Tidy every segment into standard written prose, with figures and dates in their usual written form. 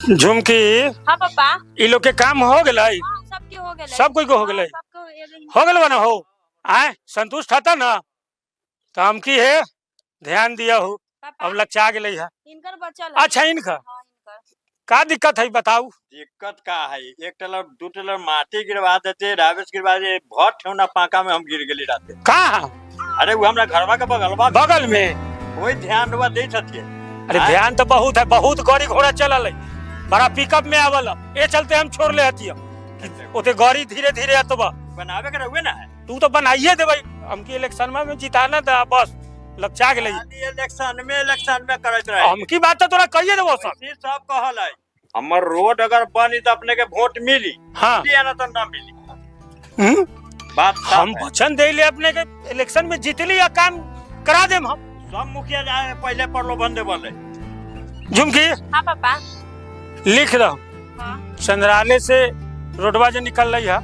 झुमकी। हाँ पापा। इ लोग के काम हो गए? हाँ, सबके हो गए। सब कोई को हो गए? हो गए ना हो आए संतुष्ट था ना तो हम की है ध्यान दिया हो। अब लक्षा गए है इनकर बचल। अच्छा इनका का दिक्कत है बताऊ। दिक्कत का है? एक टेलर दो टेलर माटी गिरवा देते, रावेश गिरवा दे, बहुत ठेवना पाका में हम गिर गए रहते। कहाँ? अरे वो हमरा घरवा का बगल में कोई ध्यान रुआ दे छथिए। अरे ध्यान तो बहुत है, बहुत गाड़ी घोड़ा चलल है, बड़ा पिकअप में आवल ये चलते हम छोड़ ले हतिया ओते गाड़ी धीरे धीरे अतबा बनावे के रहुए ना है। तू तो बनाइए दे भाई, हमकी इलेक्शन में जिताना था बस लक्षा गेलै। इलेक्शन में करत रहे हमकी बात तो तोरा कहिए देबो सब कहल है। हमर रोड अगर बनी तो अपने के वोट मिली। हाँ ना तो ना मिली। बात हम वचन देले अपने के इलेक्शन में जीतली या काम करा देम हम। सब मुखिया जाए पहले प्रलोभन दे बोले। झुमकी। हाँ पापा। लिख दो। हाँ। चंद्रालय से रोडवा जो निकल रही है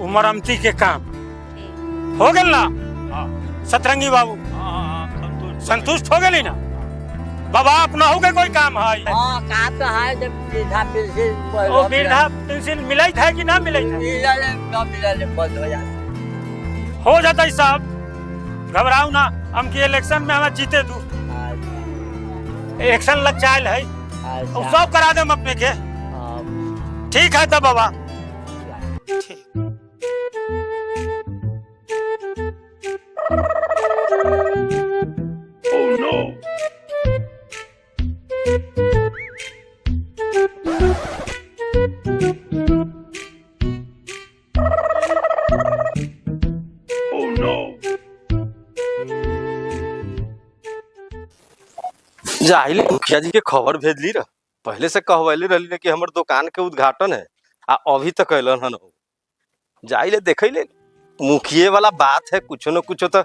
उमरमती के काम हो गए ना। हाँ। सतरंगी बाबू संतुष्ट हो गए ना बाबा अपना हो गए कोई काम है? हाँ काम तो है जब वृद्धा पेंशन वो वृद्धा पेंशन मिला था कि ना मिला था? मिला बंद हो जाता हो जाता है साहब, घबराओ ना, हम की इलेक्शन में हम जीते दू। इलेक्शन लग चाल है और सब करा दे हम अपने के। ठीक है तब बाबा। जाइले मुखिया जी के खबर भेजली रह, पहले से कहवैले रहली कि हमर दुकान के उद्घाटन है आ अभी तक कैलन हन। जाइले देखे ले मुखिए वाला बात है, कुछ न कुछ तो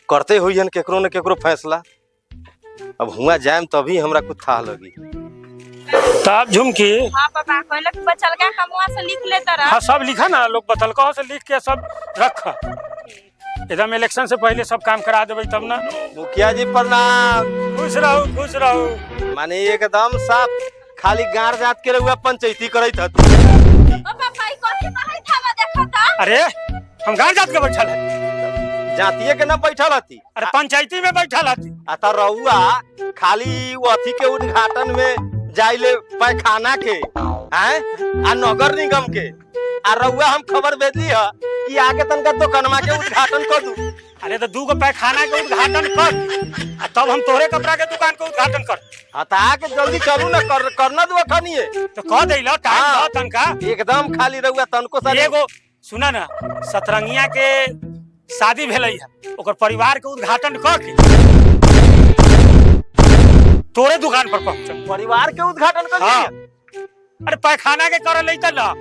करते हुई हन केकरो न केकरो फैसला। अब हुआ जाएम तभी हमरा कुछ था लगी। तब झुमकी। हाँ पापा कहले बचल का कमवा से लिख लेता रहा। हाँ सब लिखा ना, लोग बतलका से लिख के सब रखा, एकदम इलेक्शन से पहले सब काम करा देवे तब ना। मुखिया जी प्रणाम। खुश रहो खुश रहो। माने एकदम साफ खाली गाड़ जात के रहुआ पंचायती करत हत। ओ पापा ई कथि कहै था देखो त। अरे हम गाड़ जात के बैठल है, जातिये के न बैठल हती। अरे पंचायती में बैठल हती। आता रहुआ खाली वो अथी के उद्घाटन में जाइले पैखाना के हैं आ नगर निगम के आ रहुआ हम खबर भेजली है कि आगे तनका दुकानमा के उद्घाटन कर दू। अरे तो दू गो पैखाना के उद्घाटन कर तब हम तोरे कपड़ा के दुकान के उद्घाटन कर। हता के जल्दी चलू ना करना दो अखनी तो कह देला टाइम द तनका। एकदम खाली रहुआ तनको सा एगो सुना ना, सतरंगिया के शादी भेलै है, ओकर परिवार के उद्घाटन कर के तोरे दुकान पर पहुंच। परिवार के उद्घाटन कर हाँ। अरे पैखाना के कर ले ना।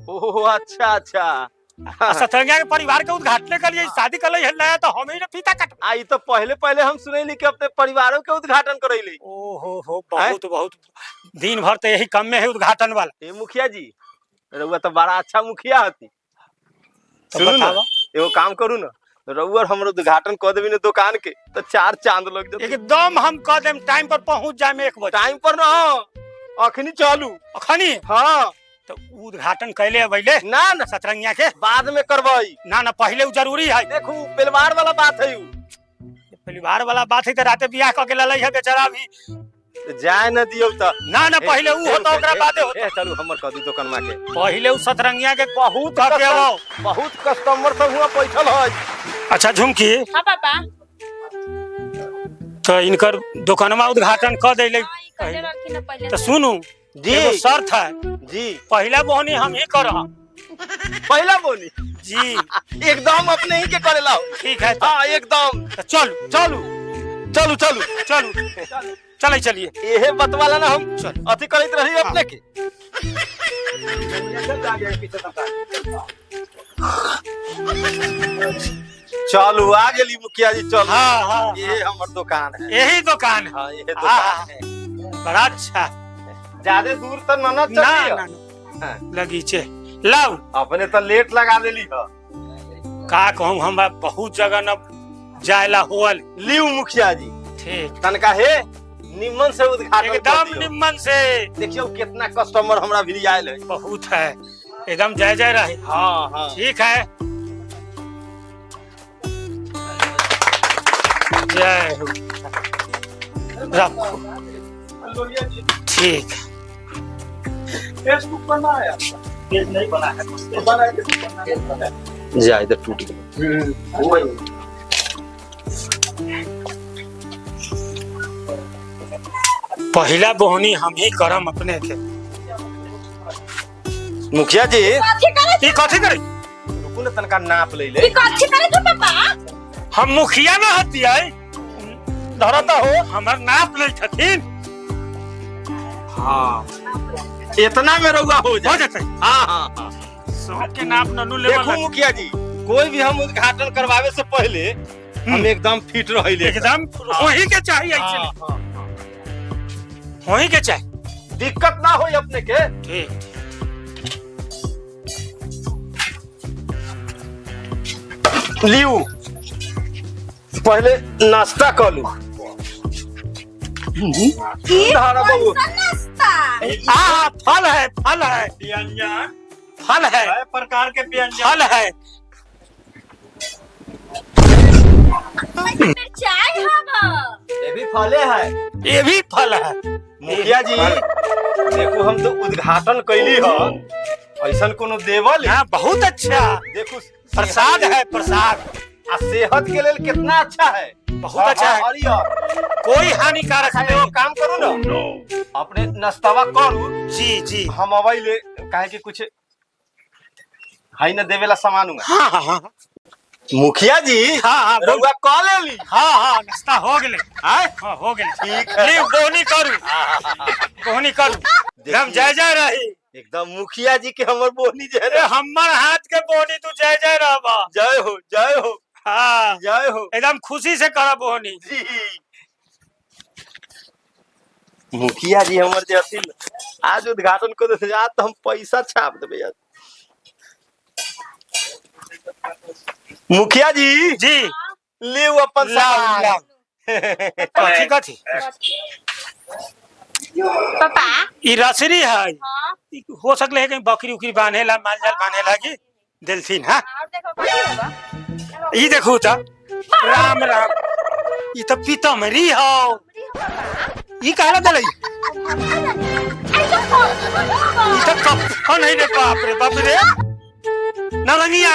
ओह अच्छा अच्छा। सतरंगिया के परिवार के उद्घाटन के लिए शादी कर ले नया तो हम ही ना फीता कट। आई तो पहले हम सुनैली कि अपने परिवारों के उद्घाटन करैली। ओहो हो बहुत बहुत दिन भर तो यही काम में है उद्घाटन वाला। ए मुखिया जी रउआ तो बड़ा अच्छा मुखिया हती। सुनू ना एगो काम करू ना, रउआ हमरो उद्घाटन कर देबी ना दुकान के तो 4 चांद लग जाते। एकदम हम कह देम टाइम पर पहुंच जाए 1 बजे। टाइम पर ना अखनी चलू। अखनी? हाँ तो उद्घाटन कैले अबैले ना ना सतरंगिया के बाद में करवाई ना ना पहले उ जरूरी है। देखू परिवार वाला बात है। परिवार वाला बात है तो राते बियाह क के ललै है बेचारा भी जाए न दियो त ना ना पहले उ होता ओकरा बादे होता। चलू हमर कदी दुकानमा के पहले उ सतरंगिया के बहुत हके आओ, बहुत कस्टमर सब हुआ बैठल है। अच्छा झुमकी। हाँ पापा। तो इनकर दुकानमा उद्घाटन कर देले तो सुनू जी एगो शर्त है जी। पहला बोहनी हम ही करह। पहला बोनी जी एकदम अपने ही के करेला। ठीक है हाँ एकदम। तो चलू चलू चलू चलू चलू चले चलिए। एहे बतवाला ना हम अथी करैत रही अपने के। चलू आ गेली मुखिया जी चल। हाँ हाँ ये हमर दुकान है। यही दुकान है। हाँ ये दुकान है। बड़ा अच्छा। ज्यादा दूर तो ना ना चलिए। ना लगीचे लाओ अपने तो लेट लगा देली है। का कहूँ हम बहुत जगह न जायला होल। लियो मुखिया जी ठीक तनका हे निम्मन से उद्घाटन कर एकदम दियो। निम्मन से। देखियो कितना कस्टमर हमरा भी आयल है। बहुत है, एकदम जय जय रहे। हाँ हाँ ठीक है, जय हो। रखो, ठीक। फेसबुक बना है, पेज नहीं बना है, बना है। जा इधर टूट गया। पहला बोहनी हम ही करम अपने के। मुखिया जी कथी करे ई कथी करी? रुकू ना तनका नाप ले ई ले। कथी करे तू पापा? हम मुखिया ना हतियै, धरता हो हमर नाप ले छथिन। हाँ इतना में रउआ हो हो जाए। जतै। हाँ हाँ हाँ सब के नाप ननु देखो लेवल मुखिया जी, कोई भी हम उद्घाटन करवावे से पहले हम एकदम फिट रहिले। एकदम वही के चाहिए ऐसे। हाँ, हाँ, वही के चाहिए। दिक्कत ना हो अपने के। ठीक। लियो पहले नाश्ता कर लू। धारा बाबू नाश्ता हाँ, फल है, फल है, व्यंजन, फल है, कई प्रकार के व्यंजन। फल है। मिर्चाई हवा। ये भी फले है। ये भी फल है। मुखिया जी देखो हम तो उद्घाटन कैली हो, ऐसा कोनो देवल हाँ, बहुत अच्छा देखो प्रसाद है, प्रसाद आ सेहत के लिए कितना अच्छा है। बहुत अच्छा है, हरियर। कोई हानिकारक अच्छा एगो नहीं। काम करू ना, अपने नाश्तावा करू, जी जी। हम अवई ले काहे कि कुछ हाई न देवेला सामान हुआ। हाँ हाँ हाँ मुखिया जी हाँ हाँ बोल। रउआ कॉल लेली। हाँ हाँ, नाश्ता हो गेले। आय हाँ हो गेले। ठीक है। ली बोनी करू, बोनी करू। एकदम जय जय रही। एकदम मुखिया जी के हमर बोनी जे है अरे ना, हमर हाथ के बोनी तू जय जय रहबा। जय हो जय हो हाँ, जय हो एकदम खुशी से करब बोनी। जी। मुखिया जी हमर जे हथिन आज उद्घाटन कर दे, आज तो हम पैसा छाप देबे यार। मुखिया जी जी ले अपन लाओ सामान। लाओ। कथी कथी? पापा ई रसरी है। हाँ ई हो सकले है कहीं बकरी उकरी बांधे ला, माल जाल बांधे लागी दिलथिन। हाँ, और देखो कथी हवा। ई देखू त राम राम, ई त पीतमरी हो। ई कहला दले? ई त कफन है रे, बाप रे बाप रे। नलंगिया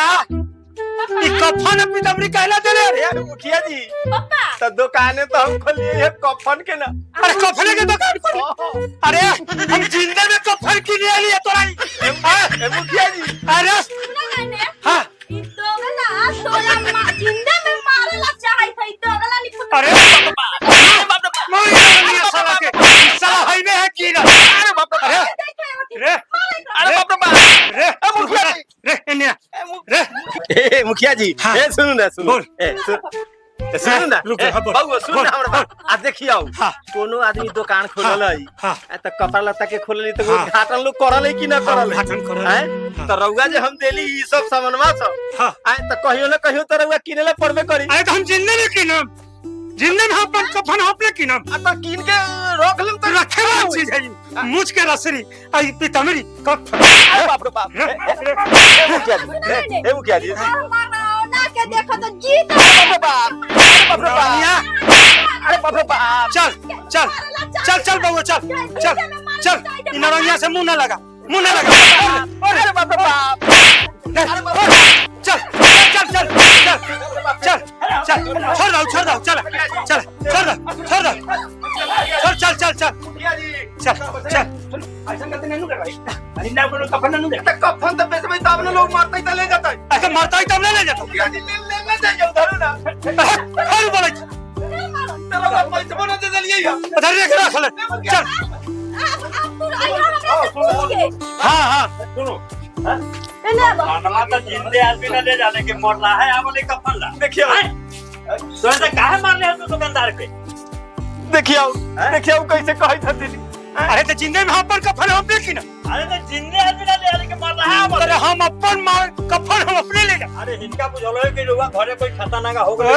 ई कफन पीतमरी कहला दले रे? अरे मुखिया जी पापा तो दुकाने तो हम खोलिए है कफन के ना। अरे कफने के दुकान खोली? अरे हम जिंदे में कफन की ले लिए तोरा। ए मुखिया जी अरे सुनो मैंने हाँ, ई दोगला तोरा जिंदा में मारेला चाहे था। ई दोगला निकल। अरे मोरी नलंगिया साला के साला है ने है की ना। अरे बाप रे, रे अरे बाप रे बाप। रे मुखिया जी। रे इन्ने रे ए मुखिया जी हाँ। ए सुनो ना सुनो बोल। सुनो ना रुक जा, हाँ, बोल। बाबू सुनो बोल, ना हमरा बात। आ देखियो हाँ। कोनो आदमी दुकान खोलल है हाँ। आ त कपड़ा लत्ता के खोलली तो हाँ। उद्घाटन लोग करल है कि ना करल है? उद्घाटन करल है। हैं? तो रउआ जे हम देली ई सब सामानवा सब हाँ। आ त कहियो ना कहियो तो रउआ किनेला पड़बे करी। अरे तो हम जिंदे में की नाम, जिंदे में अपन कफन अपने की नाम आ त किन के रख लेम त रखे वाला चीज है। मुझ के रसरी आई पीतमरी कफन। अरे बाप रे बाप। रे, रे, ए मुखिया जी ए मुखिया जी ना के देखो तो जीत। बाप रे बाप। अरे बाप रे बाप। नलंगिया, अरे बाप रे बाप। चल चल चल चल बउआ चल चल चल। इ नलंगिया से मुंह ना लगा, मुंह ना लगा। अरे बाप रे बाप। चल चल चल चल चल चल, छोड़ दो छोड़ दो, चल चल छोड़ दो छोड़ दो, चल चल चल चल मुखिया जी चल चल। ऐसा करते नहीं करेगा, अरे ना कोनो कफन नहीं दे। त कफन त बेचबे तब न लोग मारतै त ले जतै। ऐसे मरता ही तब ले जाता। मुखिया जी ले जाई जाऊ धरू ना। हर बोले चलो बाप पैसे बना दे देलिए या। उधर देख रहा चल चल। अब तू आइयो हमरा से पूछ के। हाँ हाँ सुनो, एने अब खाना तो जिंदे आदमी ना ले जाने के मर रहा है, आवले कफन ला। देखियो तो ऐसे काहे मार ले हम दुकानदार पे? देखियो देखियो कैसे कहै छथिन। अरे तो जिंदे में अपन कफन अपने की ना। अरे तो जिंदे आदमी ना ले जाने के मर रहा है आवले। अरे हम अपन मार कफन हम अपने ले जा। अरे इनका बुझलो है कि लोग घरे कोई खाता ना का हो ओ गए।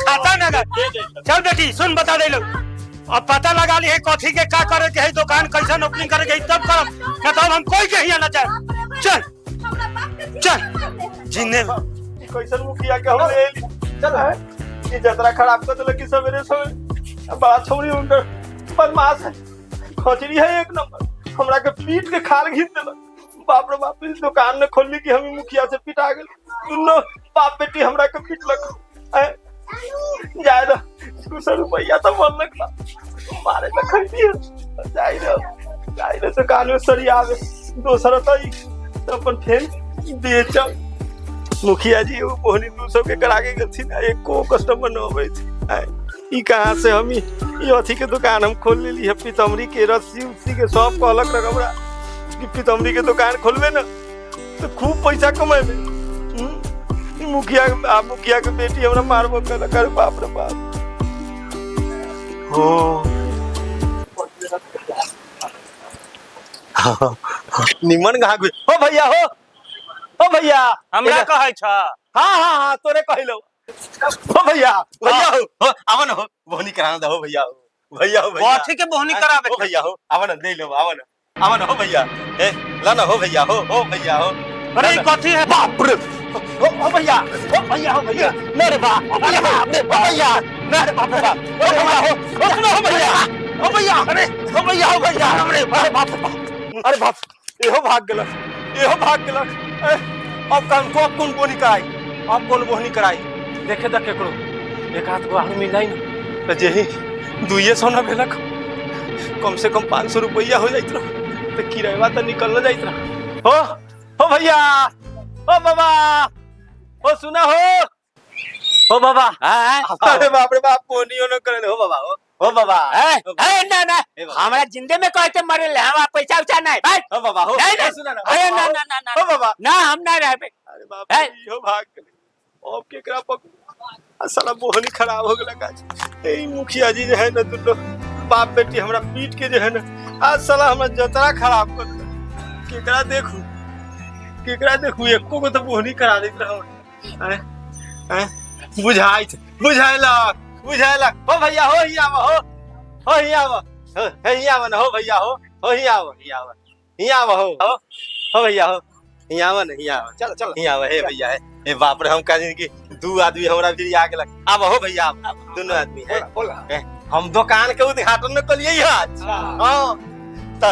खाता ना गा। दे दे। चल बेटी सुन बता दे लो। अब पता लगा ली है कथी के का करे के है, दुकान कैसन ओपनिंग करे के है, तब करब ना तो हम कोई के हिया ना जाए। चल हमरा बाप के चल जिन्ने कैसन मुखिया के हम ले ली चल है ये जतरा खराब कर देलक कि सवेरे सवेरे बड़ा छोरी उनकर बदमाश है, खचरी है एक नंबर, हमरा के पीट के खाल घीच देलक। बाप रे बाप, इस दुकान ने खोली कि हम मुखिया से पिटा गेल, दुनो बाप बेटी हमरा के पीटलक। जाए दो कुछ रुपया तो बोललक ना मारे तो खरीदी है, जाए रे दुकान में सरी आवे दोसर तो अपन फेन बेचल। मुखिया जी वो बोहनी 200 के करा के गथी ना, एक को कस्टमर न होवे थी। ई कहां से हम ई अथी के दुकान हम खोल लेली है, पीतमरी के रस्सी उसी के सब कहलक रह हमरा कि पीतमरी के दुकान खोलबे ना तो खूब पैसा कमाबे। मुखिया के बेटी हमरा मारबो कहलक, अरे बाप रे बाप। हो निमन गाग हो भैया, हो भैया हमरा कहै छ। हाँ तोरे कहलो हो भैया हो आवन हो बोहनी कराना दो भैया हो कथी के बोहनी कराबे हो भैया हो आवन दे लो आवन हो भैया ए ला ना हो भैया हो भैया हो। अरे कथी है बाप रे हो भैया मेरे बाप भैया मेरे बाप रे हो भैया अरे हो भैया हमरे बाप अरे बाप एहो भाग गेलक अब कौन बोनी कराई, अब कौन बोहनी कराई देखे देख केकरो एक हाथ को आदमी मिल जाई ना तो जेही 200 न भेलक, कम से कम 500 रुपया हो जाइत रह तो किराया तो निकल न जाइत रह। हो भैया हो बाबा हो सुना हो बाबा। अरे बाप रे बाप बोनियो न करे हो बाबा हो बाबा ना हमरा जिंदे में कहते मरे ले, हम पैसा उचा नहीं भाई। हो बाबा हो सुना ना, अरे ना हो बाबा ना हम ना रहबे। अरे बाप रे हो भाग गेले अब केकरा पक साला बोहनी खराब हो गेला गाछ। ए मुखिया जी जे है ना दुनो बाप बेटी हमरा पीट के जे है ना आज साला हमरा जतरा खराब कर देलक। केकरा देखू एको को तो बोहनी करा देत रहो हैं बुझाइलक हो भैया हो ही आवा हो ही आवा ना हो भैया हो ही आवा हो भैया हो ही आवा ना चल ही आवा हे भैया हे बाप रे हम कह कि 2 आदमी हमरा भी आ गेलक। आवा हो भैया दोनों आदमी है हम दुकान के उद्घाटन में कलिए आज। हां त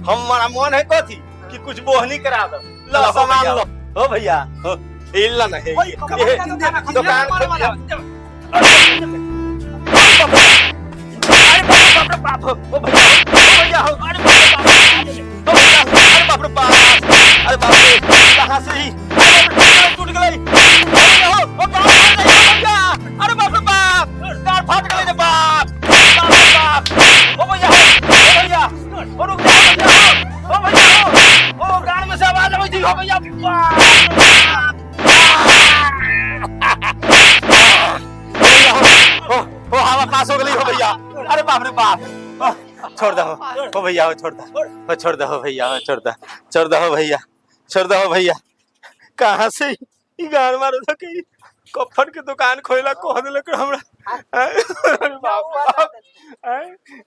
हमारा मन है कथी कि कुछ बोहनी करा दो लो सामान लो हो भैया हो इल्ला ना है दुकान बाप हो भैया हो बाप रे बाप अरे बाप रे कहां से ही टूट गई हो भैया अरे बाप रे बाप कार फाट गई रे बाप हो भैया हो रुक जा हो भैया हो गान में से आवाज आवे थी हो भैया हो हवा पास हो गई हो भैया। अरे बाप रे बाप छोड़ दो हो भैया हो छोड़ दो हो भैया हो भैया कहाँ से ई गान मारो था कि कफन के दुकान खोला कह देलक हमरा। अरे बाप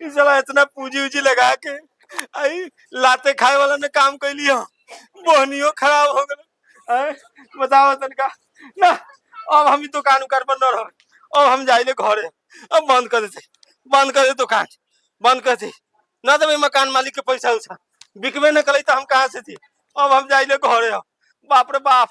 ई साला इतना पूंजी उजी लगा के आई लाते खाए वाला ने काम कैली हो बोहनियो खराब हो गेल। बताओ तनका ना अब हम दुकान उकार पर न रह, अब हम जाइले घरे, अब बंद कर दे दुकान बंद कर दे ना तो मकान मालिक के पैसा उछा बिकबे न कल तो हम कहाँ से थी। अब हम जाइले घरे बाप रे बाप